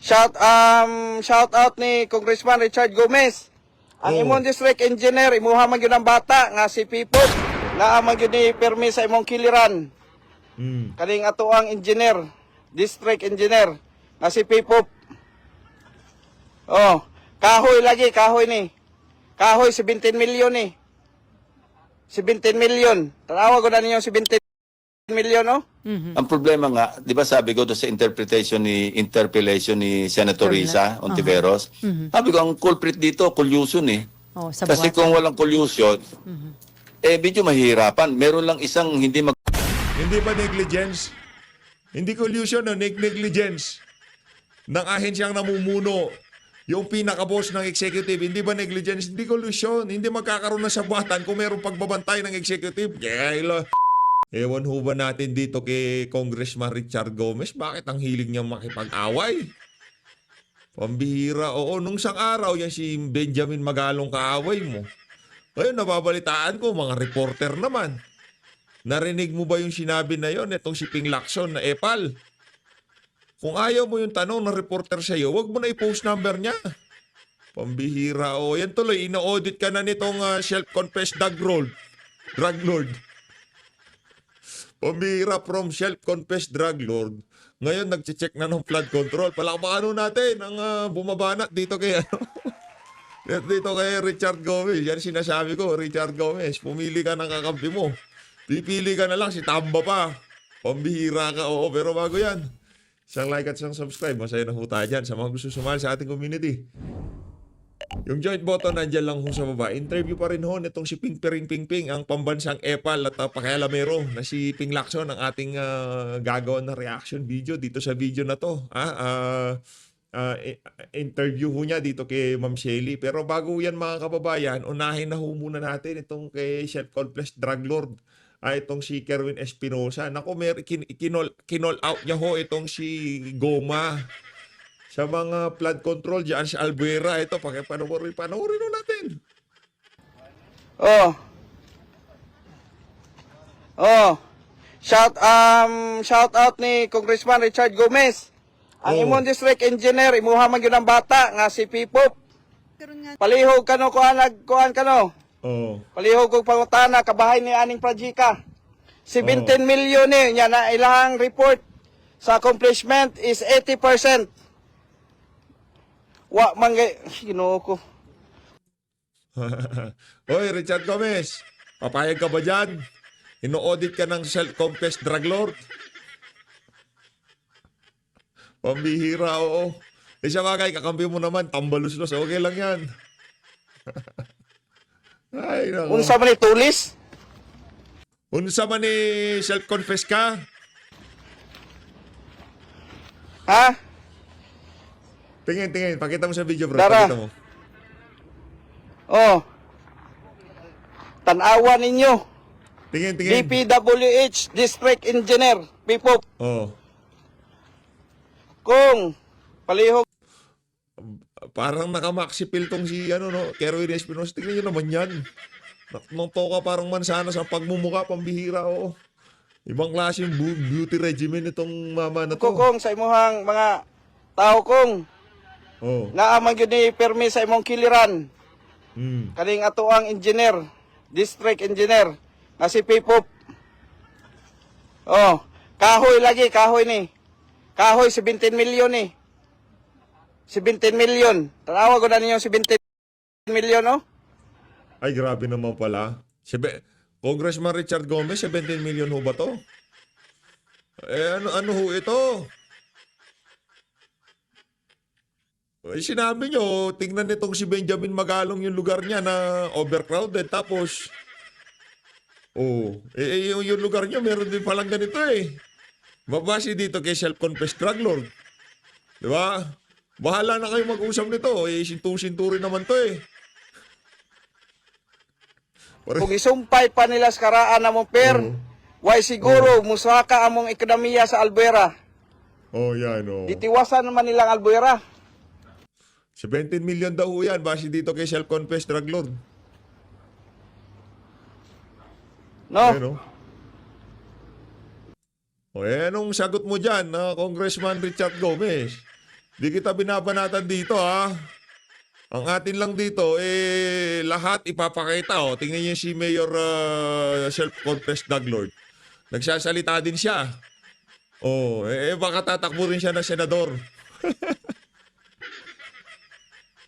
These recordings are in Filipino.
Shout out ni Congressman Richard Gomez. Ang imong district engineer imuha man gyud ang bata nga si Pipot na man gyud ni permi sa imong kiliran. Kaning ato ang engineer, district engineer nga si Pipot. Oh, kahoy lagi, kahoy ni. Kahoy 17 million ni. 17 million. Tanawa ko na ninyo 17 million, no? Ang problema nga, di ba sabi ko doon sa interpellation ni Senator Risa Ontiveros, sabi ko ang culprit dito, collusion eh. Oh, sa Kasi buwatan. kung walang collusion, medyo mahirapan. Meron lang isang hindi Hindi ba negligence? Hindi collusion, no? Negligence. Ng ahensyang namumuno. Yung pinaka-boss ng executive, hindi ba negligence? Hindi collusion. Hindi magkakaroon ng sabuatan kung mayroong pagbabantay ng executive. Kaya, ewan ho ba natin dito kay Congressman Richard Gomez? Bakit ang hilig niya makipag-away? Pambihira. Oo, nung isang araw, yan si Benjamin Magalong kaaway mo. Ngayon, nababalitaan ko, mga reporter naman. Narinig mo ba yung sinabi na yon itong si Ping Lacson na epal? Kung ayaw mo yung tanong ng reporter sa'yo, wag mo na i-post number niya. Pambihira. O, yan tuloy, ina-audit ka na nitong self-confessed drug lord. Pambihira from self-confessed drug lord. Ngayon, nag-check na ng flood control. Palakpakan natin ang bumabanat dito kay dito kay Richard Gomez. Yan sinasabi ko, Richard Gomez, pumili ka ng kakampi mo. Pipili ka na lang, si Tamba pa. Pambihira ka, oo. Pero bago yan, isang like at isang subscribe. Masaya na ho tayo dyan sa mga gusto sumali sa ating community. Yung joint button nandyan lang ho sa baba. Interview pa rin ho nitong si Ping Piring Ping Ping, ang pambansang epal at pakialamero na si Ping Lacson, ang ating gagawin na reaction video dito sa video na to. Interview ho niya dito kay Ma'am Shelly. Pero bago yan mga kababayan, unahin na ho muna natin itong kay self-confessed drug lord. Itong si Kerwin Espinosa. Naku, kinol out niya ho itong si Goma sa mga flood control dyan sa Albuera. Ito, panoorin natin. Shout out ni Congressman Richard Gomez. Ang imong district engineer imuha man gyud ang bata nga si Pipot. Palihog kano kuan kano. Palihog kog pangutana kabahay ni aning Prajika. 17 million ni nya na ilang report sa accomplishment is 80%. Wa man Ginoo ko. Hoy, Richard Gomez, papayag ka ba dyan? Ino-audit ka ng self-confessed drug lord? Pambihira, oo. Isa bagay, kakampi mo naman, tambaluslos. Okay lang yan. Ay, nako. Unsa man ni tulis? Unsa man ni self-confess ka? Ha? Tingin. Pakita mo sa video, bro. Dara. Pakita mo. Tanawa ninyo. Tingin. DPWH District Engineer Pipop. Kung palihog Parang nakamaxipil tong si Kerwin Espinosa. Tingnan nyo naman yan. Nung toka parang mansanas ang pagmumuka, pambihira, oo. Ibang klase yung beauty regimen itong mama na to. kung sa imuhang mga tao kung naaman yun ni permi sa imong kiliran. Kaning ato ang engineer, district engineer nga si Pipop. Kahoy lagi, kahoy ni. Kahoy 17 million ni. 17 million. Tanawa ko na ninyo 17 million, no? Ay, grabe naman pala. Congressman Richard Gomez, 17 million ho ba to? Ano ho ito? Sinabi nyo, tingnan nitong si Benjamin Magalong yung lugar niya na overcrowded. Tapos, yung lugar niya, meron din palang ganito eh. Mabasi dito kay self-confessed drug lord. Di ba? Bahala na kayo mag-usap nito. Sintu-sintu rin naman to eh. Kung isumpay pa nila sa karaan namong per, why siguro musaka among ekonomiya sa Albuera. Yan. Ditiwasan naman nilang Albuera. 17 million daw yan. Basi dito kay self-confessed drug lord. No? Ayun, anong sagot mo dyan, Congressman Richard Gomez? Di kita binabanatan dito, ha? Ang atin lang dito, lahat ipapakita, oh. Tingnan niyo si Mayor self-confessed drug lord. Nagsasalita din siya. Oh, baka tatakbo rin siya na senador.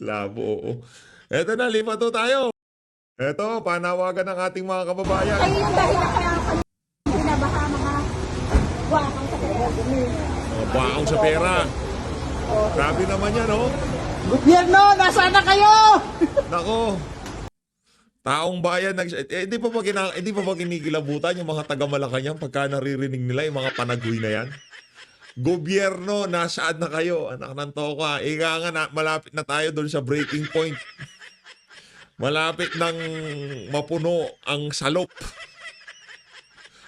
Labo, oo. Eto na, lipat to tayo. Eto, panawagan ng ating mga kababayan. Kayo yung dahilan kaya kayo binabaha mga wakang sa pera. Mga baong sa pera. Grabe naman yan, oh. Gobyerno, nasaan na kayo? Nako. Taong bayan, hindi pa ba kinikilabutan yung mga taga-Malacanang pagka naririnig nila yung mga panagoy na yan? Gobyerno, nasaan na kayo? Anak ng toka. Ika nga na, malapit na tayo doon sa breaking point. Malapit nang mapuno ang salop.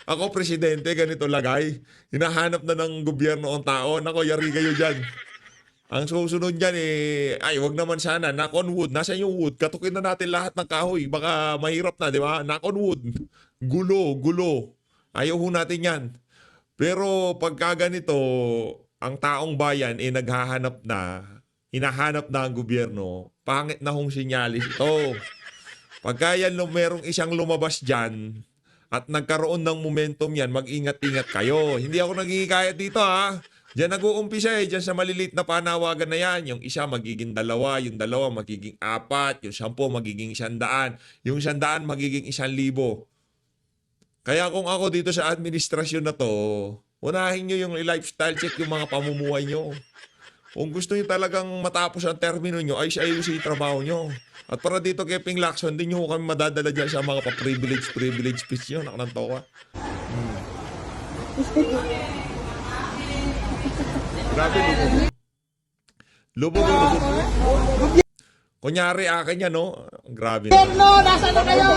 Ako, presidente, ganito lagay. Hinahanap na ng gobyerno ang tao. Nako, yari kayo dyan. Ang susunod dyan ay wag naman sana, knock on wood. Nasaan yung wood? Katukin na natin lahat ng kahoy. Baka mahirap na, di ba? Knock on wood. Gulo. Ayaw ho natin yan. Pero pagka ganito, ang taong bayan naghahanap na, hinahanap na ang gobyerno, pangit na hong sinyalis ito. Pagka yan merong isang lumabas dyan, at nagkaroon ng momentum yan, mag-ingat-ingat kayo. Hindi ako nagigikayat dito, ha? Diyan nag-uumpisa diyan sa maliliit na panawagan na yan. Yung isa magiging 2, yung 2 magiging 4, yung 10 magiging 100, yung 100 magiging 1,000. Kaya kung ako dito sa administrasyon na to, unahin nyo yung lifestyle check yung mga pamumuhay nyo. Kung gusto nyo talagang matapos ang termino nyo, ay ayusin yung trabaho nyo. At para dito kay Ping Lacson, hindi nyo kami madadala dyan sa mga pa-privilege speech nyo. Nakananto ka. Grabe, lubog. Kunyari, akin yan, no? Grabe. Gobyerno, nasaan na kayo?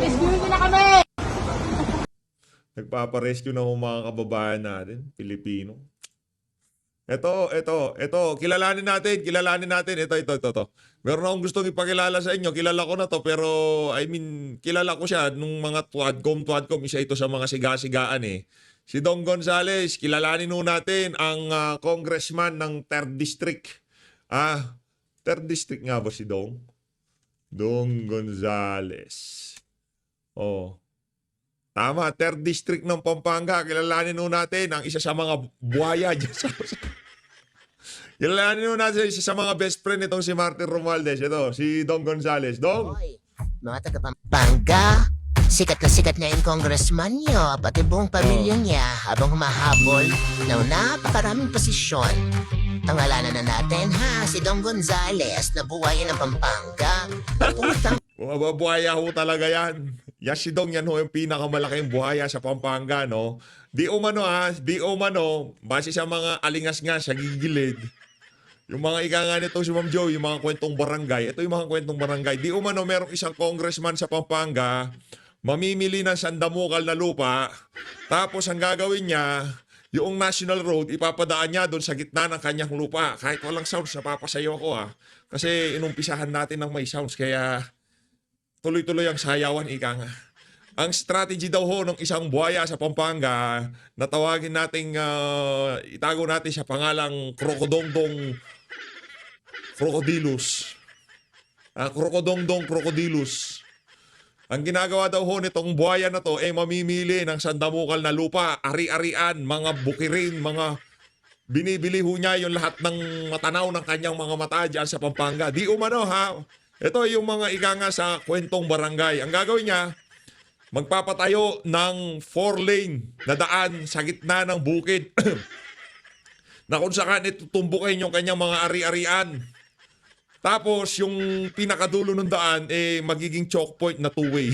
Rescue niyo na kami! Nagpaparescue na mga kababayan natin, Pilipino. Ito. Kilalanin natin. Ito. Meron akong gustong ipakilala sa inyo. Kilala ko na to, pero kilala ko siya nung mga Tuadcom. Isa ito sa mga siga-sigaan eh. Si Dong Gonzales, kilalanin nun natin ang congressman ng 3rd District. 3rd District nga ba si Dong? Dong Gonzales. Oh. Tama, 3rd District ng Pampanga. Kilalanin nun natin ang isa sa mga buhaya dyan sa... Kilalanin nun natin isa sa mga best friend itong si Martin Romualdez. Ito, si Dong Gonzales. Dong! Hoy, mga taga-Pampanga, sikat na sikat na yung congressman niyo, pati buong pamilya niya habang humahabol ng napakaraming posisyon. Pangalanan na natin ha, si Dong Gonzales na buhayan ng Pampanga. Putang Buhaya ho talaga yan. Yan si Dong, yan ho yung pinakamalaking buhaya sa Pampanga, no? Di umano, base sa mga alingas nga sa gigilid, yung mga ika nga nito si Ma'am Joe, yung mga kwentong barangay, ito yung mga kwentong barangay. Di umano, merong isang congressman sa Pampanga, mamimili ng sandamukal na lupa, tapos ang gagawin niya, yung national road, ipapadaan niya doon sa gitna ng kanyang lupa. Kahit walang sounds, napapasayo ako Kasi inumpisahan natin ng may sounds, kaya tuloy-tuloy ang sayawan, ika nga. Ang strategy daw ho ng isang buhaya sa Pampanga, natawagin nating, itago natin sa pangalang Krokodongdong Krokodilus. Krokodongdong Krokodilus. Ang ginagawa daw ho nitong buhaya na to ay mamimili ng sandamukal na lupa, ari-arian, mga bukirin, mga binibili ho niya yung lahat ng matanaw ng kanyang mga mata dyan sa Pampanga. Di umano ha, ito yung mga ikanga sa kwentong barangay. Ang gagawin niya, magpapatayo ng 4-lane na daan sa gitna ng bukid na kung saan itutumbukin yung kanyang mga ari-arian. Tapos yung pinakadulo ng daan magiging choke point na 2-way.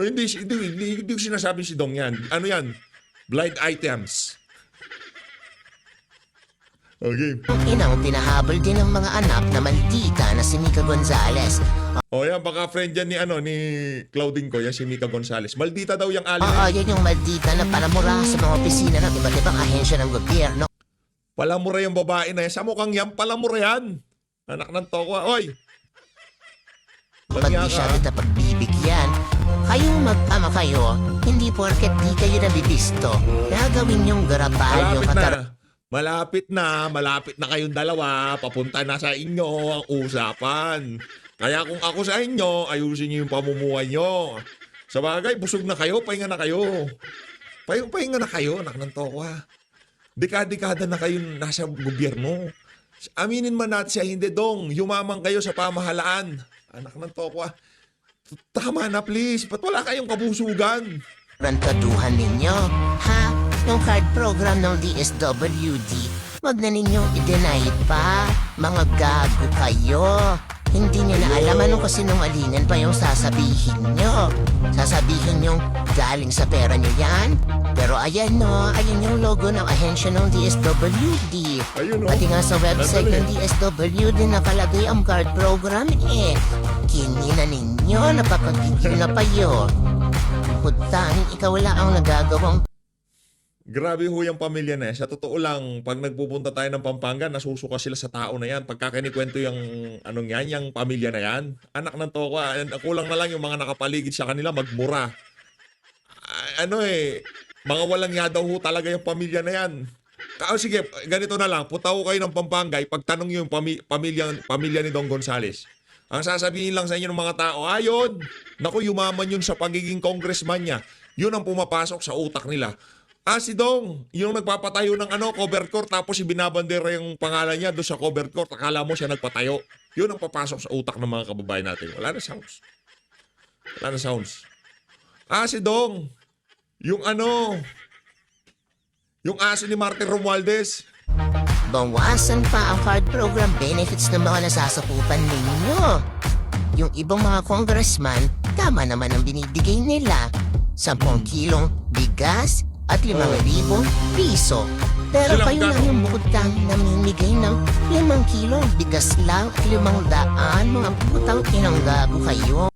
Hindi ko sinasabi si Dong yan. Ano yan? Blind items. Okay. inang pinahabol din ng mga anak na maldita na si Mika Gonzales. O yan, baka friend yan ni Claudine ko, yan si Mika Gonzales. Maldita daw yung alien. Oo, yan yung maldita na palamura sa mga opisina ng iba't ibang ahensya ng gobyerno. Palamura yung babae na yan. Sa mukhang yan, palamura yan. Anak ng toko. Oy! Pag di siya kita pagbibigyan, Kayong mag-ama kayo, hindi porket di kayo nabibisto, gagawin yung garapal yung Malapit na kayong dalawa, papunta na sa inyo ang usapan. Kaya kung ako sa inyo, ayusin niyo yung pamumuhay niyo. Sa bagay, busog na kayo, pahinga na kayo. Pahinga na kayo, anak ng tokwa. Dekada-dekada na kayo nasa gobyerno. Aminin man natin siya, hindi dong, yumaman kayo sa pamahalaan. Anak ng tokwa. Tama na please, ba't wala kayong kabusugan? rantaduhan ninyo. Ha? Yung card program ng DSWD, wag na ninyong i-deny pa. Mga gago kayo. Hindi nyo na alam anong kasinungalingan pa yung sasabihin nyo. Sasabihin nyo galing sa pera nyo yan. Pero ayan no, ayan yung logo ng ahensya ng DSWD. Ayun, no? Pati nga sa website Nandali. ng DSWD nakalagay ang card program eh. Kinina ninyo, napapagigil na payo. Putangin, ikaw wala ang nagagawang Grabe ho yung pamilya na yan. Sa totoo lang, pag nagpupunta tayo ng Pampanga, nasusuka sila sa tao na yan. Pagka kinikwento yung anong yan, yung pamilya na yan, anak ng tokwa, kulang na lang yung mga nakapaligid sa kanila magmura. Mga walang yadaw ho talaga yung pamilya na yan. Sige, ganito na lang, punta ho kayo ng Pampanga, pagtanong nyo yung pamilya ni Don Gonzales. Ang sasabihin lang sa inyo ng mga tao, ayun, naku, yumaman yun sa pagiging congressman niya. Yun ang pumapasok sa utak nila. Si Dong, yung nagpapatayo ng cover court tapos ibinabandera yung pangalan niya doon sa cover court, akala mo siya nagpatayo. Yun ang papasok sa utak ng mga kababayan natin. Wala na sounds. Wala na sounds. Si Dong, yung aso ni Martin Romualdez. bawasan pa ang card program benefits ng mga nasasakupan ninyo. Yung ibang mga congressman, tama naman ang binibigay nila. 10 kilong bigas at 5,000 piso. Pero Silang kayo lang gano? yung bukod kang namimigay ng 5 kilong bigas lang at 500. Mga putang inang gago kayo.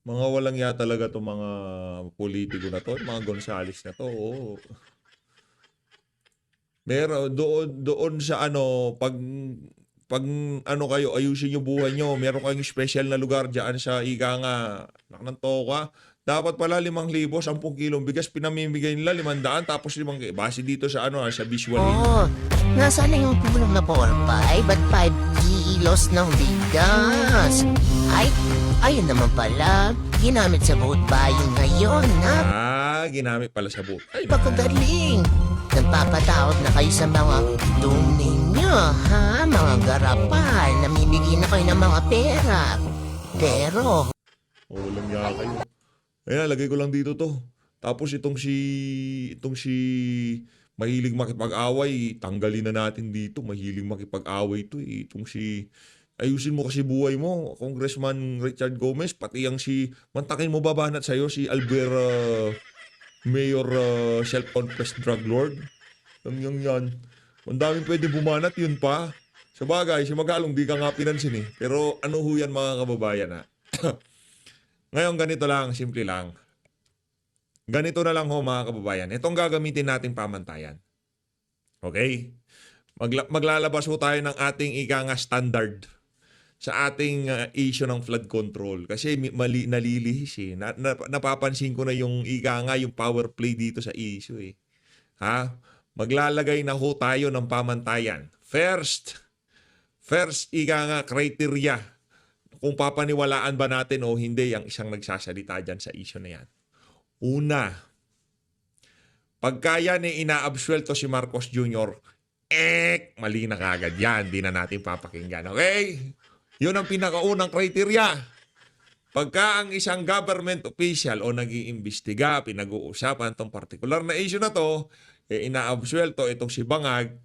Mga walang ya talaga itong mga politiko na to, mga Gonzales na to. Oo. Meron doon sa pag kayo ayusin yung buhay nyo, meron kayong special na lugar diyan sa ika nga ng Toka. Dapat pala 5,000, 10 kilong bigas pinamimigay nila 500 tapos 5 base dito sa sa visual. Oo, nasaan na yung tulong na 4-5 at 5 kilos ng bigas? Ayun naman pala, ginamit sa vote buying ngayon, ha? Ginamit pala sa boot. Ay, Pagkagaling! Nagpapatawag na kayo sa mga dome ninyo, ha? Mga garapal, namimigay na kayo ng mga pera. Pero, walang ya kayo. Ayan, lagay ko lang dito to. Tapos itong si mahilig makipag-away, tanggalin na natin dito. Mahilig makipag-away to eh. Itong ayusin mo kasi buhay mo, Congressman Richard Gomez, pati yung mantakin mo babanat sa'yo, si Albert Mayor self-confessed drug lord. Yan. Ang daming pwede bumanat, yun pa. Sa bagay, si Magalong di ka nga pinansin eh. Pero ano ho yan mga kababayan ha? Ngayon ganito lang, simple lang. Ganito na lang ho mga kababayan. Itong gagamitin nating pamantayan. Okay? Maglalabas ho tayo ng ating ika nga standard sa ating issue ng flood control. Kasi nalilihis eh. Napapansin ko na yung ika nga yung power play dito sa issue eh. Ha? Maglalagay na ho tayo ng pamantayan. First ika nga criteria kung papaniwalaan ba natin o hindi ang isang nagsasalita dyan sa issue na yan. Una, pagka yan inaabsuelto si Marcos Jr., mali na kagad yan. Di na natin papakinggan. Okay? Yun ang pinakaunang criteria. Pagka ang isang government official o nag-iimbestiga, pinag-uusapan itong particular na issue na to, inaabsuelto itong si Bangag,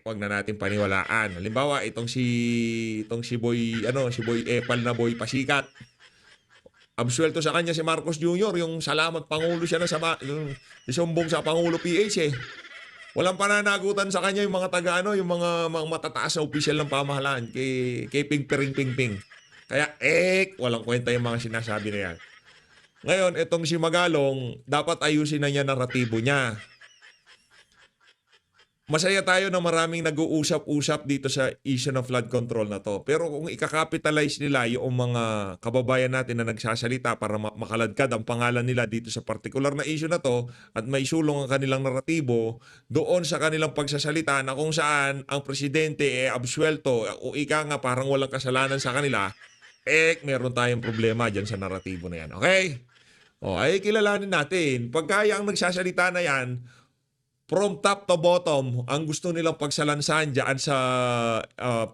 wag na natin paniwalaan. Halimbawa, itong si Boy, si Boy Epal na Boy Pasikat. Absuelto sa kanya si Marcos Jr., yung salamat Pangulo siya na isumbong sa Pangulo PH eh. Walang pananagutan sa kanya yung mga yung mga matataas na opisyal ng pamahalaan kay Ping. Kaya, walang kwenta yung mga sinasabi na yan. Ngayon, itong si Magalong, dapat ayusin na niya naratibo niya. masaya tayo na maraming nag-uusap-usap dito sa issue ng flood control na to. Pero kung ikakapitalize nila yung mga kababayan natin na nagsasalita para makaladkad ang pangalan nila dito sa particular na issue na to at may sulong ang kanilang naratibo doon sa kanilang pagsasalita na kung saan ang presidente absuelto o ika nga parang walang kasalanan sa kanila, meron tayong problema dyan sa naratibo na yan. Okay? Ay kilalanin natin. Pagkaya ang nagsasalita na yan, from top to bottom, ang gusto nilang pagsalansan dyan sa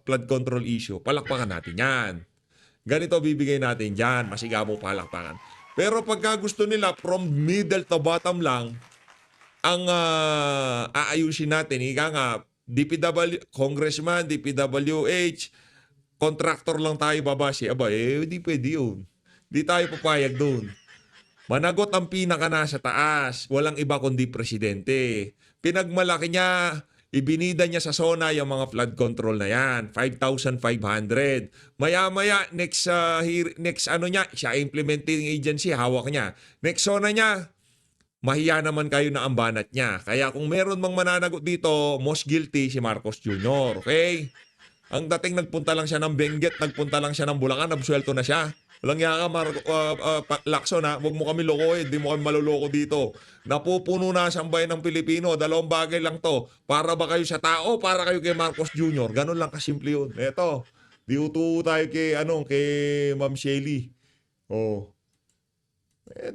flood control issue, palakpakan natin yan. Ganito bibigay natin dyan, masigabong palakpakan. Pero pagka gusto nila from middle to bottom lang, ang aayusin natin, ika nga, DPW, Congressman, DPWH, contractor lang tayo babase. Hindi pwede yun. Di tayo papayag doon. Managot ang pinaka nasa taas. Walang iba kundi presidente. Pinagmalaki niya, ibinida niya sa SONA yung mga flood control na yan. 5,500. Maya-maya, next ano niya, siya implementing agency, hawak niya. Next SONA niya, mahiya naman kayo na ang banat niya. Kaya kung meron mang mananagot dito, most guilty si Marcos Jr. Okay? Ang dating nagpunta lang siya ng Benguet, nagpunta lang siya ng Bulacan, absuelto na siya. Walang yaka, Lacson ha, huwag mo kami lokohin, di mo kami maluloko dito. Napupuno na sa bayan ng Pilipino, dalawang bagay lang to. Para ba kayo sa tao, para kayo kay Marcos Jr. Ganun lang kasimple yun. Eto, di uto tayo kay Ma'am Shelly.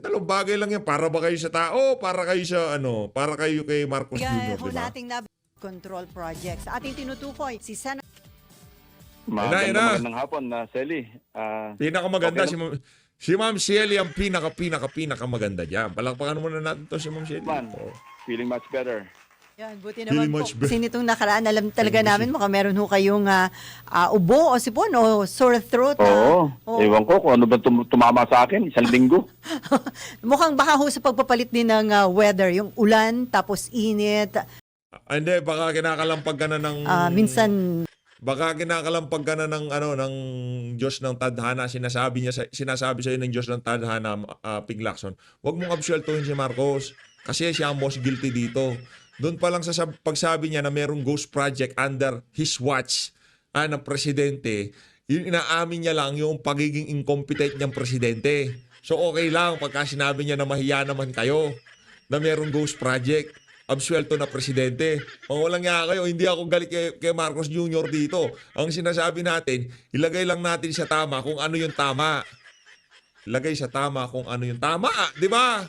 Dalawang bagay lang yan, para ba kayo sa tao, para kayo sa para kayo kay Marcos Jr. Ho Diba? nating control projects. Ating tinutukoy si Sen. Magandang hapon na Selly. Pinakamaganda okay si Ma'am Shelly ang pinakamaganda diyan. Palakpakan muna natin to si Ma'am Shelly. Feeling much better. Yan, buti Feeling naman po. much better. Kasi nitong nakaraan, alam talaga namin, baka meron ho kayong ubo o sipon o sore throat. Ewan ko kung ano ba tumama sa akin, isang linggo. Mukhang baka ho sa pagpapalit din ng weather, yung ulan, tapos init. Hindi, baka kinakalampag ka na ng... Minsan... Baka kinakalampag ka na ng Diyos ng tadhana, sinasabi sa iyo ng Diyos ng tadhana, Ping Lacson. Huwag mong absueltuhin si Marcos kasi siya ang most guilty dito. Doon pa lang sa pagsabi niya na merong ghost project under his watch na presidente, yun inaamin niya lang yung pagiging incompetent niyang presidente. So okay lang pagka sinabi niya na mahiya naman kayo na merong ghost project. Absuelto na presidente. Walang nga kayo, hindi ako galit kay Marcos Jr. dito. Ang sinasabi natin, ilagay lang natin sa tama kung ano yung tama. Ilagay sa tama kung ano yung tama, di ba?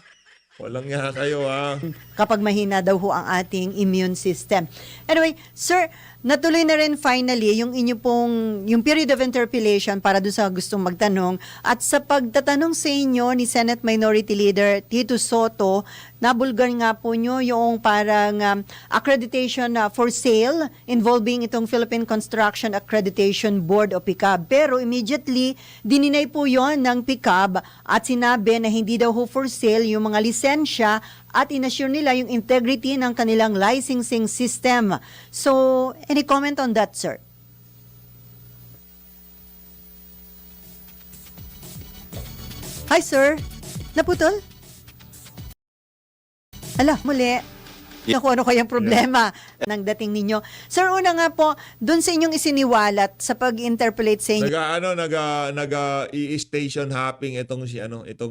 Walang nga kayo ha. Kapag mahina daw ho ang ating immune system. Anyway, sir, natuloy na rin finally yung inyo pong, yung period of interpellation para doon sa gustong magtanong. At sa pagtatanong sa inyo ni Senate Minority Leader Tito Soto, nabulgar nga po nyo yung parang accreditation for sale involving itong Philippine Construction Accreditation Board o PICAB. Pero immediately, dininay po yon ng PICAB at sinabi na hindi daw ho for sale yung mga lisensya at inassure nila yung integrity ng kanilang licensing system. So, any comment on that, sir? Hi, sir. Naputol? Ala, muli. Naku, ano kayang problema ng dating ninyo? Sir, una nga po, dun sa inyong isiniwalat sa pag-interpolate sa inyo. I-station hopping itong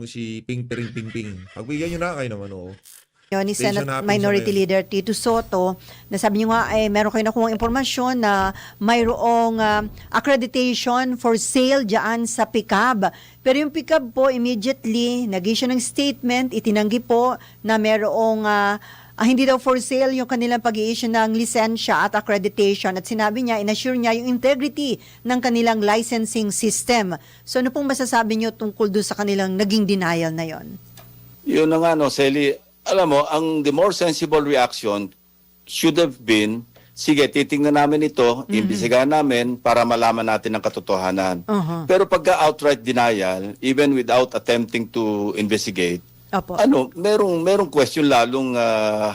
si Ping Ping Ping Ping. Pagbigyan niyo na kayo naman Ni Station Senate hopping Minority sa Leader Tito Soto, na sabi niyo nga meron kayo nakuha impormasyon na mayroong accreditation for sale diyan sa PICAB. Pero yung PICAB po immediately nag-issue ng statement, itinanggi po na mayroong hindi daw for sale yung kanilang pag-i-issue ng lisensya at accreditation at sinabi niya, inassure niya yung integrity ng kanilang licensing system. So ano pong masasabi niyo tungkol doon sa kanilang naging denial na yon? Yun na nga, Selly. Alam mo, the more sensible reaction should have been, sige, titingnan namin ito, imbisigahan namin para malaman natin ang katotohanan. Pero pagka outright denial, even without attempting to investigate, Opo. merong question lalong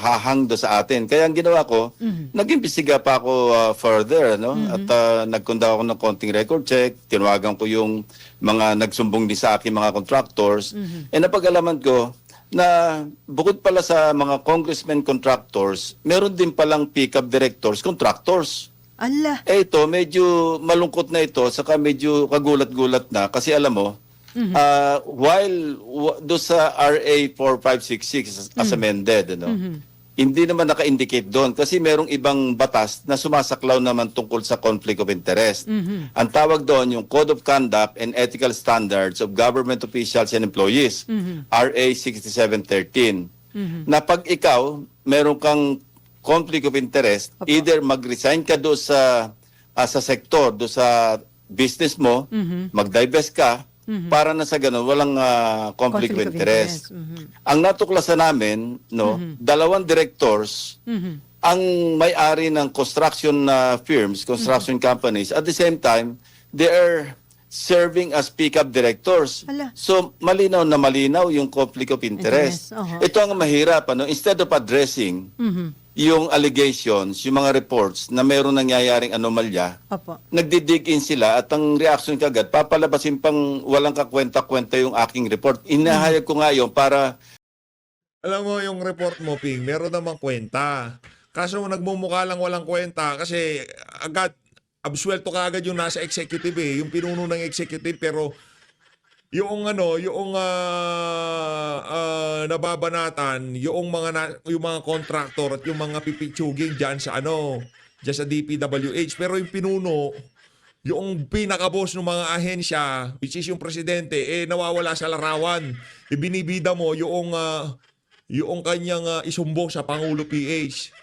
hahang do sa atin. Kaya ang ginawa ko, nag-imbestiga pa ako further, At nagkunda ako ng konting record check, tinawagan ko yung mga nagsumbong din sa akin mga contractors. Napag-alaman ko, na bukod pala sa mga congressmen contractors, meron din palang pickup directors contractors. Ala. Ito, medyo malungkot na ito, saka medyo kagulat-gulat na kasi alam mo, do sa RA 4566 as amended, hindi naman naka-indicate doon kasi merong ibang batas na sumasaklaw naman tungkol sa conflict of interest. Ang tawag doon yung Code of Conduct and Ethical Standards of Government Officials and Employees, RA 6713. Na pag ikaw, meron kang conflict of interest, either mag-resign ka doon sa sektor, doon sa business mo, mag-divest ka, para na sa ganun, walang conflict of interest. Ang natuklasan namin, no, dalawang directors, ang may-ari ng construction firms, construction companies, at the same time, they are serving as pick-up directors. Hala. So, malinaw na malinaw yung conflict of interest. Ito ang mahirap. Ano? Instead of addressing yung allegations, yung mga reports na mayroong nangyayaring anomalya, Opo. nagdidig in sila at ang reaction kagad, papalabasin pang walang kakwenta-kwenta yung aking report. Inahayag ko nga yun para Alam mo, yung report mo, Ping, meron namang kwenta. Kaso nagmumukha lang walang kwenta kasi agad, absuelto ka agad yung nasa executive yung pinuno ng executive, pero yung nababanatan, yung mga contractor at yung mga pipitsuging diyan sa diyan sa DPWH, pero yung pinuno, yung pinaka-boss ng mga ahensya, which is yung presidente, nawawala sa larawan. Ibinibida mo yung kanyang isumbong sa Pangulo PH.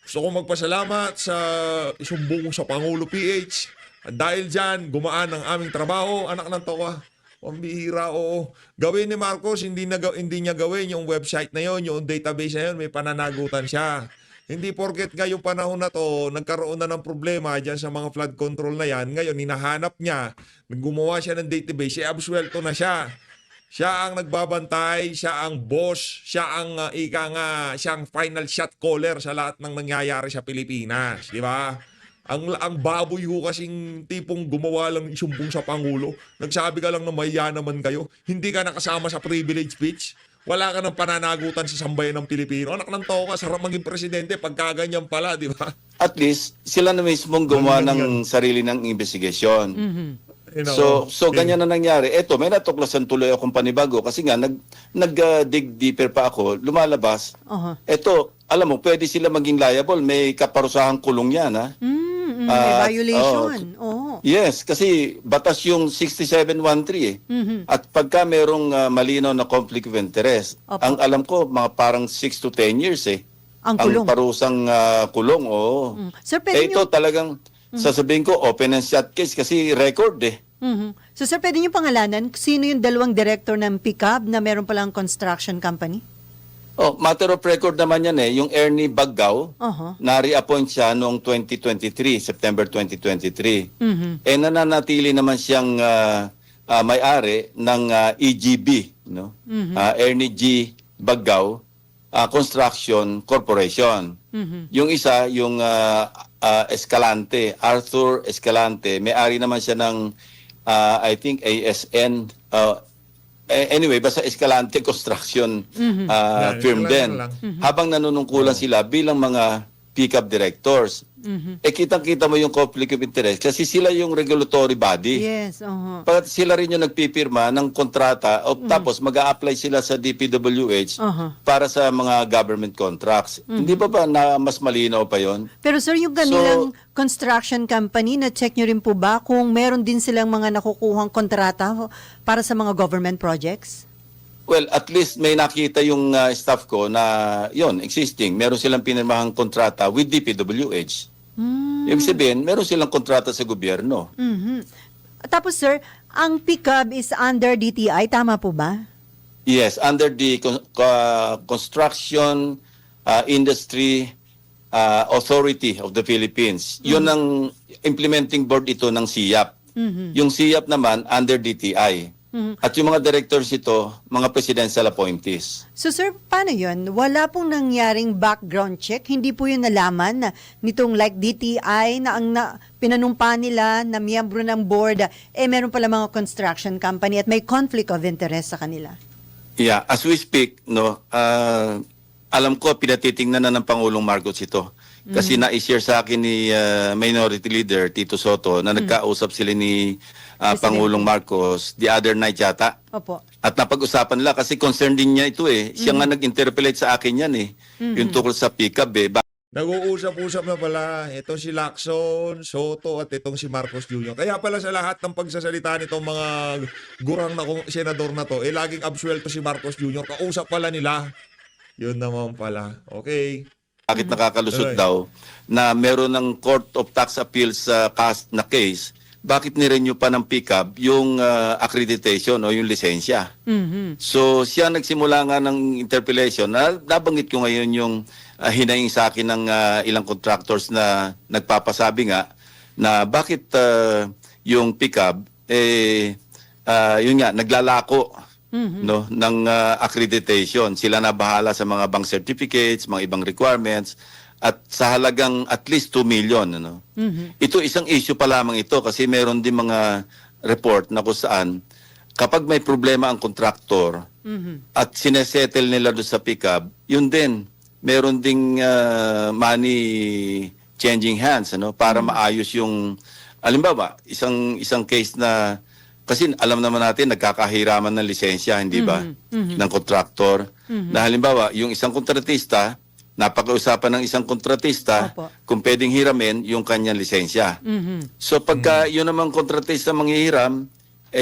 Gusto ko magpasalamat sa isumbong sa Pangulo PH. Dahil dyan, gumaan ang aming trabaho, anak ng toka. Pambihira, oo. Gawin ni Marcos, hindi niya gawin yung website na yon, yung database na yon, may pananagutan siya. Hindi porket ngayong panahon na to, nagkaroon na ng problema dyan sa mga flood control na yan. Ngayon, hinahanap niya, gumawa siya ng database, absuelto na siya. Siya ang nagbabantay, siya ang boss, siya ang siyang final shot caller sa lahat ng nangyayari sa Pilipinas, di ba? Ang baboy ho kasing tipong gumawa lang isumbong sa Pangulo. Nagsabi ka lang na mahiya naman kayo. Hindi ka nakasama sa privilege speech. Wala ka ng pananagutan sa sambayan ng Pilipino. Anak ng toka, sarap maging presidente pagkaganyan pala, di ba? at least sila na mismong gumawa ng sarili ng investigasyon. You know, So ganyan na nangyari. Eto, may natuklasan tuloy akong panibago kasi nga nag-dig deeper pa ako, lumalabas. Eto, alam mo, pwede sila maging liable. May kaparusahang kulong yan, ha? May violation. Yes, kasi batas yung 6713 At pagka merong malinaw na conflict of interest, ang alam ko, mga parang 6 to 10 years Ang kulong. parusang kulong, oo. Sir, pwede Ito talagang, sasabihin ko, open and shut case kasi record So, sir, pwede niyo pangalanan sino yung dalawang director ng pickup na meron palang construction company? Matter of record naman yan yung Ernie Baggao, na-reappoint siya noong 2023, September 2023. Nananatili naman siyang may-ari ng EGB, no? Ernie G. Baggao Construction Corporation. Yung isa, yung Escalante, Arthur Escalante, may-ari naman siya ng, I think, ASN, anyway, basta Escalante Construction firm din. Habang nanunungkulan sila bilang mga pick-up directors. Kitang-kita mo yung conflict of interest kasi sila yung regulatory body. Yes, Pag sila rin yung nagpipirma ng kontrata tapos mag-a-apply sila sa DPWH para sa mga government contracts. Hindi ba na mas malinaw pa yon? Pero sir, yung kanilang construction company, na-check nyo rin po ba kung meron din silang mga nakukuhang kontrata para sa mga government projects? Well, at least may nakita yung staff ko na yon existing. Meron silang pinirmahang kontrata with DPWH. Ibig sabihin, meron silang kontrata sa gobyerno. Tapos sir, ang pickup is under DTI, tama po ba? Yes, under the Construction Industry Authority of the Philippines. Yun ang implementing board ito ng SIAP. Yung SIAP naman under DTI. At yung mga directors ito, mga presidential appointees. So sir, paano yun? Wala pong nangyaring background check? Hindi po yun nalaman na nitong like DTI na ang pinanumpa nila na miyembro ng board, meron pala mga construction company at may conflict of interest sa kanila? Yeah, as we speak, no, alam ko pinatitingnan na ng Pangulong Marcos ito. Kasi na-share sa akin ni Minority Leader Tito Soto na nagkausap sila ni Pangulong Marcos the other night yata. Opo. At napag-usapan nila kasi concern din niya ito eh. Siya nga nag-interpellate sa akin yan eh. Yung tungkol sa pickup eh. Nag-uusap-usap na pala itong si Lacson, Soto at itong si Marcos Jr. Kaya pala sa lahat ng pagsasalita nitong mga gurang na senador na to, laging absuelto si Marcos Jr. Kausap pala nila. Yun naman pala. Okay. Bakit nakakalusot Tuloy. daw na meron ng Court of Tax Appeals na case, bakit nirenew pa ng pickup yung accreditation o yung lisensya? So siya nagsimula nga ng interpellation. Nabanggit ko ngayon yung hinaing sa akin ng ilang contractors na nagpapasabi nga na bakit yung pickup yun nga naglalako no ng accreditation. Sila na bahala sa mga bank certificates, mga ibang requirements at sa halagang at least 2 million ano. Ito isang issue pa lamang ito kasi meron din mga report na kung saan kapag may problema ang contractor at sinesettle nila doon sa pickup, yun din meron ding money changing hands ano para maayos yung halimbawa isang case na kasi alam naman natin nagkakahiraman ng lisensya hindi ba ng contractor na halimbawa yung isang kontratista napag-uusapan ng isang kontratista Opo. kung pwedeng hiramin yung kanyang lisensya. So pagka yun naman kontratista manghihiram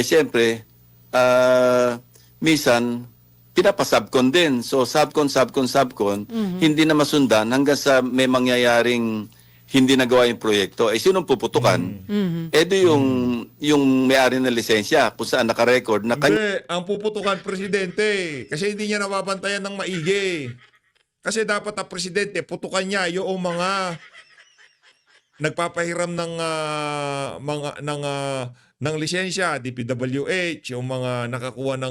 siyempre minsan pinapasubcon din. So subcon, hindi na masundan hanggang sa may mangyayaring hindi nagawa yung proyekto. Sinong puputukan? Yung may-ari ng lisensya kung saan nakarecord na Hindi, ang puputukan presidente kasi hindi niya nababantayan ng maigi. Kasi dapat ang presidente putukan niya yung mga nagpapahiram ng lisensya, DPWH, yung mga nakakuha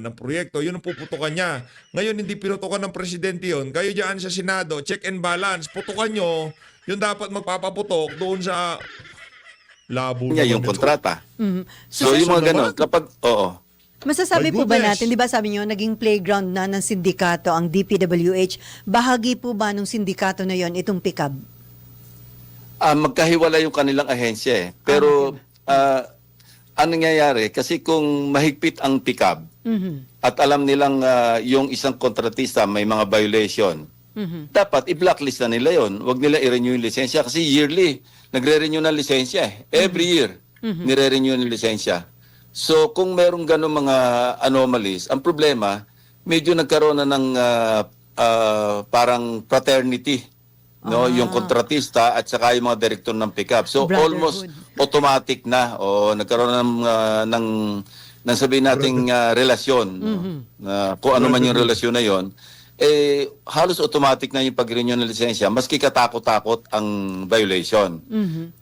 ng proyekto, yun ang puputukan niya. Ngayon hindi pinutukan ng presidente yun. Kayo diyan sa Senado, check and balance, putukan nyo, yun dapat magpapaputok doon sa labo niya naman yung ito. kontrata. So Sa yung mga naman. ganun, kapag, oo. Masasabi My po ba goodness. natin, di ba sabi nyo, naging playground na ng sindikato ang DPWH. Bahagi po ba ng sindikato na yon itong pickup? Magkahiwala yung kanilang ahensya eh. Pero, ang nangyayari, kasi kung mahigpit ang pickup, at alam nilang yung isang kontratista may mga violation, dapat i-blacklist na nila yon. Huwag nila i-renew yung lisensya kasi yearly, nagre-renew ng lisensya eh. Every year, nire-renew ng lisensya. So kung merong gano'ng mga anomalies, ang problema, medyo nagkaroon na ng parang fraternity, no, yung kontratista at saka yung mga direktor ng pickup. So Brotherhood. almost automatic na o nagkaroon ng sabihin nating relasyon, no? Kung ano man yung relasyon na yon, halos automatic na yung pag-renew ng lisensya maski katakot-takot ang violation.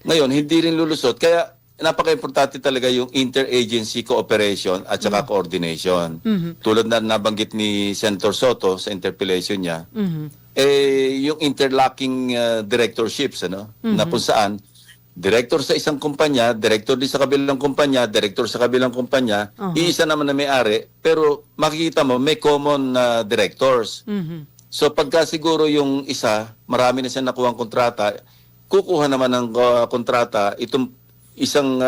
Ngayon, hindi rin lulusot. Kaya napaka-importante talaga yung interagency cooperation at saka coordination. Tulad na nabanggit ni Senator Soto sa interpellation niya, yung interlocking directorships, ano? Na kung saan, director sa isang kumpanya, director din sa kabilang kumpanya, director sa kabilang kumpanya, iisa naman na may-ari, pero makikita mo, may common directors. So pagka siguro yung isa, marami na siya nakuha ang kontrata, kukuha naman ng kontrata itong isang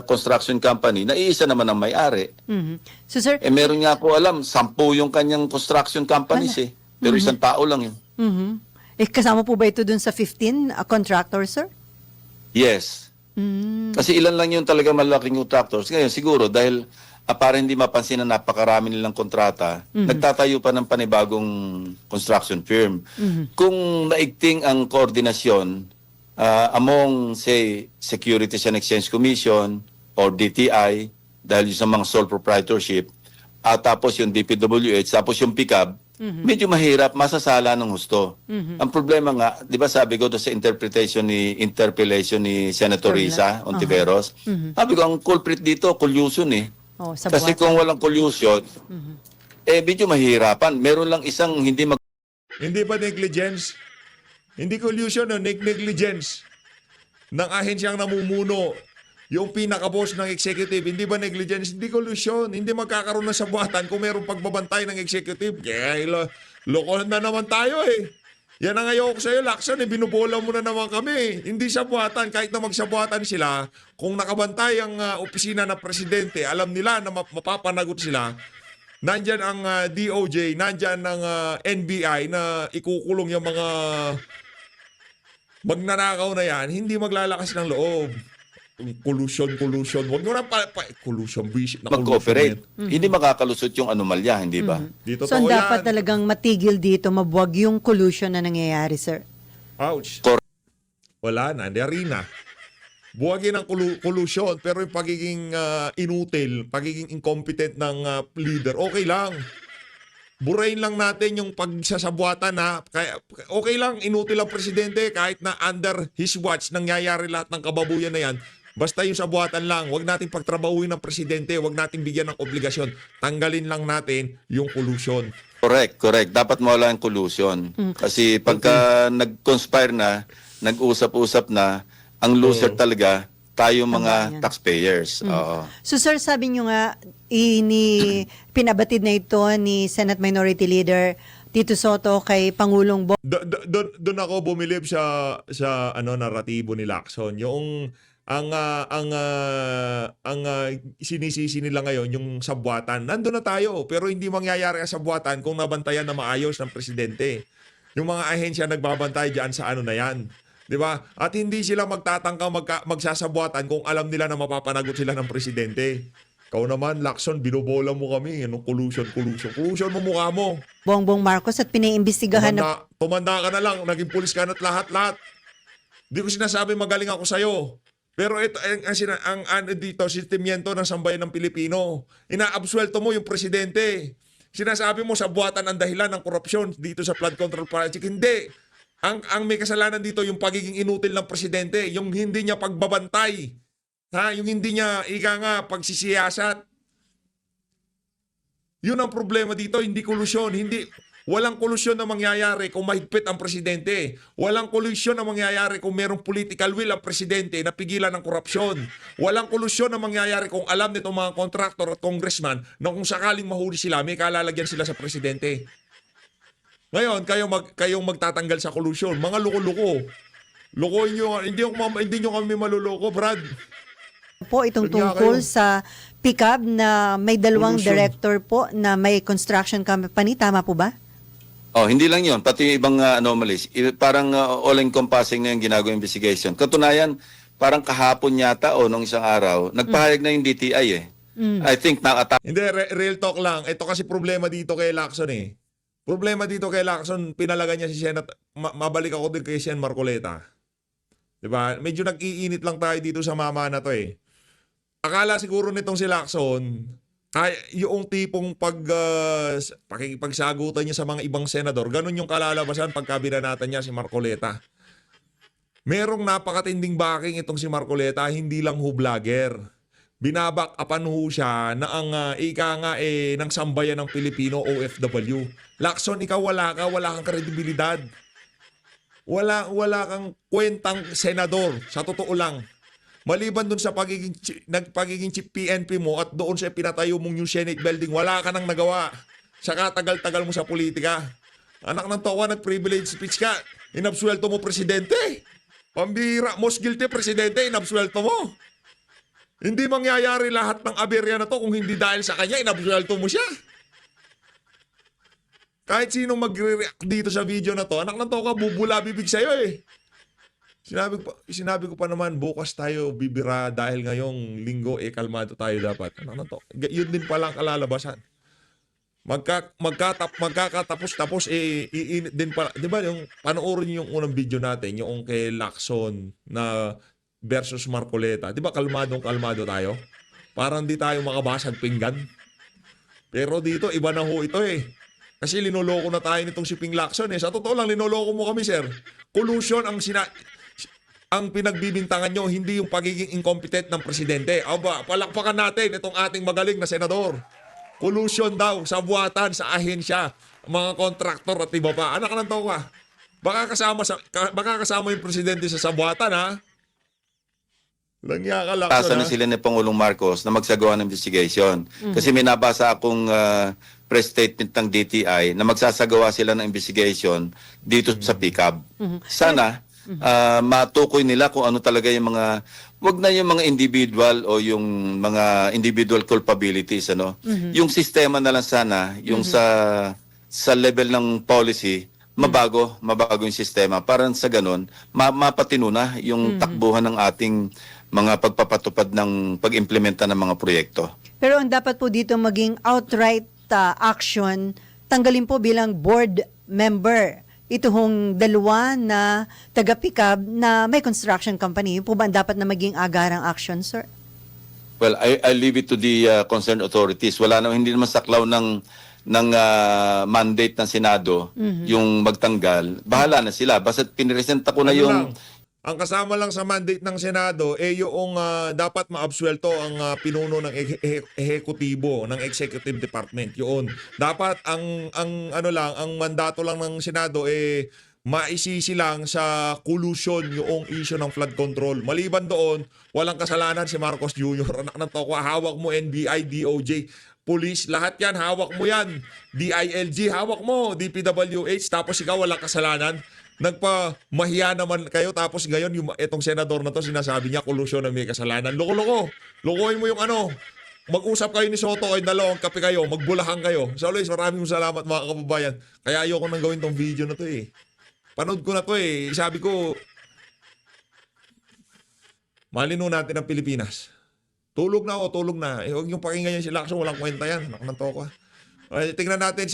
construction company na iisa naman ang may-ari. So sir, Meron nga ako alam, 10 yung kanyang construction companies eh. Pero isang tao lang yun. kasama po ba ito dun sa 15 contractor, sir? Yes. Kasi ilan lang yung talaga malaking contractors. Ngayon siguro dahil para hindi mapansin na napakarami nilang kontrata, nagtatayo pa ng panibagong construction firm. Kung naigting ang koordinasyon among, say, Securities and Exchange Commission or DTI, dahil yung sa mga sole proprietorship, at tapos yung DPWH, tapos yung pickup, medyo mahirap, masasala ng husto. Ang problema nga, di ba sabi ko doon sa interpellation ni Senator Risa Ontiveros, sabi ko, ang culprit dito, collusion eh. Oh, sa Kasi buwatan. kung walang collusion, medyo mahirapan. Meron lang isang hindi Hindi ba negligence? Hindi collusion, no? Negligence ng ahensyang namumuno yung pinaka-boss ng executive, hindi ba negligence? Hindi collusion. Hindi magkakaroon ng sabuatan kung mayroong pagbabantay ng executive. Kaya loko na naman tayo eh. Yan ang ayoko sa'yo, Lacson. Binubola mo na naman kami. Hindi sabuatan. Kahit na magsabuatan sila, kung nakabantay ang opisina ng presidente, alam nila na mapapanagot sila. Nandyan ang DOJ, nandyan ang NBI na ikukulong yung mga magnanakaw na yan, hindi maglalakas ng loob. Collusion. Huwag mo na collusion, visit na Mag-cooperate. collusion. Hindi makakalusot yung anomalya, hindi ba? Dito So, dapat talagang matigil dito, mabuwag yung collusion na nangyayari, sir. Ouch. Cor- Wala na, hindi na. Buwagin ang collusion, pero yung pagiging inutil, pagiging incompetent ng leader, okay lang. Burahin lang natin yung pagsasabuatan na okay lang, inutil ang presidente kahit na under his watch nangyayari lahat ng kababuyan na yan. Basta yung sabuatan lang, wag natin pagtrabahuin ng presidente, wag natin bigyan ng obligasyon. Tanggalin lang natin yung collusion. Correct. Dapat mawala ang collusion. Kasi pagka nag-conspire na, nag-usap-usap na, ang loser talaga, tayo mga Tama yan. taxpayers. Oo. So sir, sabi nyo nga, pinabatid na ito ni Senate Minority Leader Tito Soto kay Pangulong Doon ako bumilib sa naratibo ni Lacson. Yung ang sinisisi nila ngayon yung sabuatan. Nandun na tayo, pero hindi mangyayari ang sabuatan kung nabantayan na maayos ng presidente. Yung mga ahensya nagbabantay diyan sa ano na yan. 'Di ba? At hindi sila magtatangka magsasabuatan kung alam nila na mapapanagot sila ng presidente. Ikaw naman, Lacson, binobola mo kami. Anong collusion? Collusion mo mukha mo. Bongbong Marcos at pinaimbestigahan na Tumanda ka na lang, naging pulis ka na at lahat-lahat. Di ko sinasabi magaling ako sa'yo. Pero ito, ang dito, sentimiento ng sambayan ng Pilipino. Inaabsuelto mo yung presidente. Sinasabi mo sa buwatan ang dahilan ng korupsyon dito sa flood control project. Hindi. Ang may kasalanan dito yung pagiging inutil ng presidente, yung hindi niya pagbabantay. Yung hindi niya pagsisiyasat. Yun ang problema dito, hindi kolusyon, walang kolusyon na mangyayari kung mahigpit ang presidente. Walang kolusyon na mangyayari kung merong political will ang presidente na pigilan ng korupsyon. Walang kolusyon na mangyayari kung alam nitong mga contractor at congressman na kung sakaling mahuli sila, may kalalagyan sila sa presidente. Ngayon, kayong magtatanggal sa kolusyon. Mga loko-loko. Lokohin nyo. Hindi nyo kami maluloko, Brad. po itong Kanya tungkol kayo. sa pickup na may dalawang Pollution. director po na may construction company. Tama po ba? Oh, hindi lang 'yon, pati yung ibang anomalies. Parang all-encompassing na yung ginagawang investigation. Katunayan, parang kahapon yata o nung isang araw, nagpahayag na yung DTI eh. I think Hindi, real talk lang. Ito kasi problema dito kay Lacson eh. Problema dito kay Lacson, pinalaga niya si Senat. Mabalik ako din kay Sen Marcoleta. Diba? Medyo nag-iinit lang tayo dito sa mama na to eh. Akala siguro nitong si Lacson, yung tipong pakikipagsagutan niya sa mga ibang senador, ganun yung kalalabasan pagka binanatan niya si Marcoleta. Merong napakatinding backing itong si Marcoleta, hindi lang ho vlogger. Binabak-apan ho siya na ang ng sambayan ng Pilipino OFW. Lacson, ikaw wala kang kredibilidad. Wala kang kwentang senador, sa totoo lang. Maliban dun sa pagiging chief PNP mo at doon sa pinatayo mong new Senate building, wala ka nang nagawa. Sa katagal-tagal mo sa politika. Anak ng towa, nag-privilege speech ka. Inabsuelto mo presidente. Pambira, most guilty presidente, inabsuelto mo. Hindi mangyayari lahat ng aberya na to kung hindi dahil sa kanya, inabsuelto mo siya. Kahit sinong magre-react dito sa video na to, anak ng toka, bubula bibig sa'yo eh. Sinabi ko pa naman, bukas tayo bibira dahil ngayong linggo, kalmado tayo dapat. Ano to? Yun din palang kalalabasan. Magkakatapos-tapos, iinit din pala. Di ba, yung panoorin niyo yung unang video natin, yung kay Lacson na versus Marcoleta. Di ba, kalmadong-kalmado tayo? Parang di tayo makabasag pinggan. Pero dito, iba na ho ito eh. Kasi linoloko na tayo nitong si Ping Lacson eh. Sa totoo lang, linoloko mo kami, sir. Collusion ang pinagbibintangan nyo, hindi yung pagiging incompetent ng presidente. Aba, palakpakan natin itong ating magaling na senador. Collusion daw sa buwatan, sa ahensya, mga kontraktor at iba pa. Anak ng toka. Baka kasama yung presidente sa sabuatan, ha? Langya ka, Tasa Lacson, na ha? sila ni Pangulong Marcos na magsagawa ng investigation. Kasi may nabasa akong press statement ng DTI na magsasagawa sila ng investigation dito sa PICAB. Sana matukoy nila kung ano talaga yung mga, wag na yung mga individual o yung mga individual culpabilities, ano. Yung sistema na lang sana, yung sa level ng policy, mabago yung sistema para sa ganun mapatino na yung takbuhan ng ating mga pagpapatupad ng pag-implementa ng mga proyekto. Pero ang dapat po dito maging outright action, tanggalin po bilang board member ito hong dalawa na taga-PICAB na may construction company. Yun po ba ang dapat na maging agarang action, sir? Well, I leave it to the concerned authorities. Hindi naman saklaw ng mandate ng Senado yung magtanggal. Bahala na sila. Basta piniresenta ko na Ano yung... lang, ang kasama lang sa mandate ng Senado yung dapat maabsuelto ang pinuno ng ehekutibo ng executive department. Yun. Dapat ang mandato lang ng Senado maisisi lang sa collusion yung issue ng flood control. Maliban doon, walang kasalanan si Marcos Jr. Anak ng tokwa, hawak mo NBI, DOJ, police, lahat yan, hawak mo yan. DILG, hawak mo. DPWH, tapos ikaw walang kasalanan. Nagpamahiya naman kayo, tapos ngayon itong senador na to sinasabi niya kolusyon na may kasalanan. Loko-loko. Lokohin mo yung mag-usap kayo ni Soto, kayo dalawang kape kayo, magbulahan kayo. So always, maraming salamat mga kababayan. Kaya ayoko nang gawin tong video na to Panood ko na to Sabi ko, malino natin ang Pilipinas. Tulog na tulog na. Huwag yung pakinggan yan si Lacson, walang kwenta yan. Naknan to ko. Tingnan natin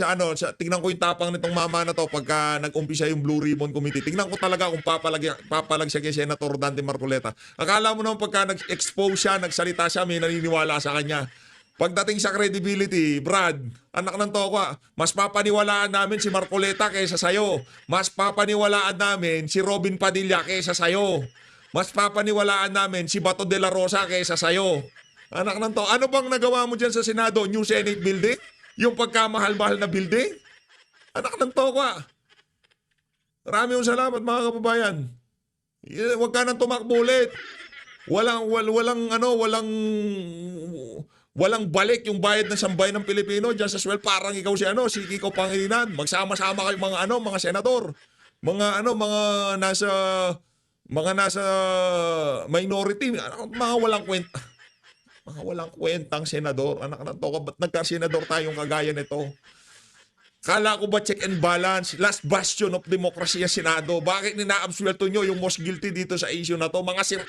tingnan ko yung tapang nitong mama na to pagka nag-umpisa yung Blue Ribbon Committee. Tingnan ko talaga kung papalag siya kay Senator Dante Marcoleta. Akala mo naman pagka nag-expose siya, nagsalita siya, may naniniwala sa kanya. Pagdating sa credibility, Brad, anak ng tokwa, mas papaniwalaan namin si Marcoleta kaysa sayo. Mas papaniwalaan namin si Robin Padilla kaysa sayo. Mas papaniwalaan namin si Bato de la Rosa kaysa sayo. Anak ng tokwa, ano bang nagawa mo dyan sa Senado? New Senate Building? Yung pagkamahal-mahal na building? Anak ng tokwa. Maraming salamat mga kababayan. Huwag ka nang tumakbo ulit. Walang balik yung bayad ng sambay ng Pilipino diyan sa swel, parang ikaw si Kiko Pangilinan. Magsama-sama kayo mga senador. Mga nasa minority, mga walang kwenta. Mga walang kwentang senador. Anak ng toka, ba't nagka-senador tayong kagaya nito? Kala ko ba check and balance? Last bastion of democracy ang Senado. Bakit nina-absuelto nyo yung most guilty dito sa issue na to? Mga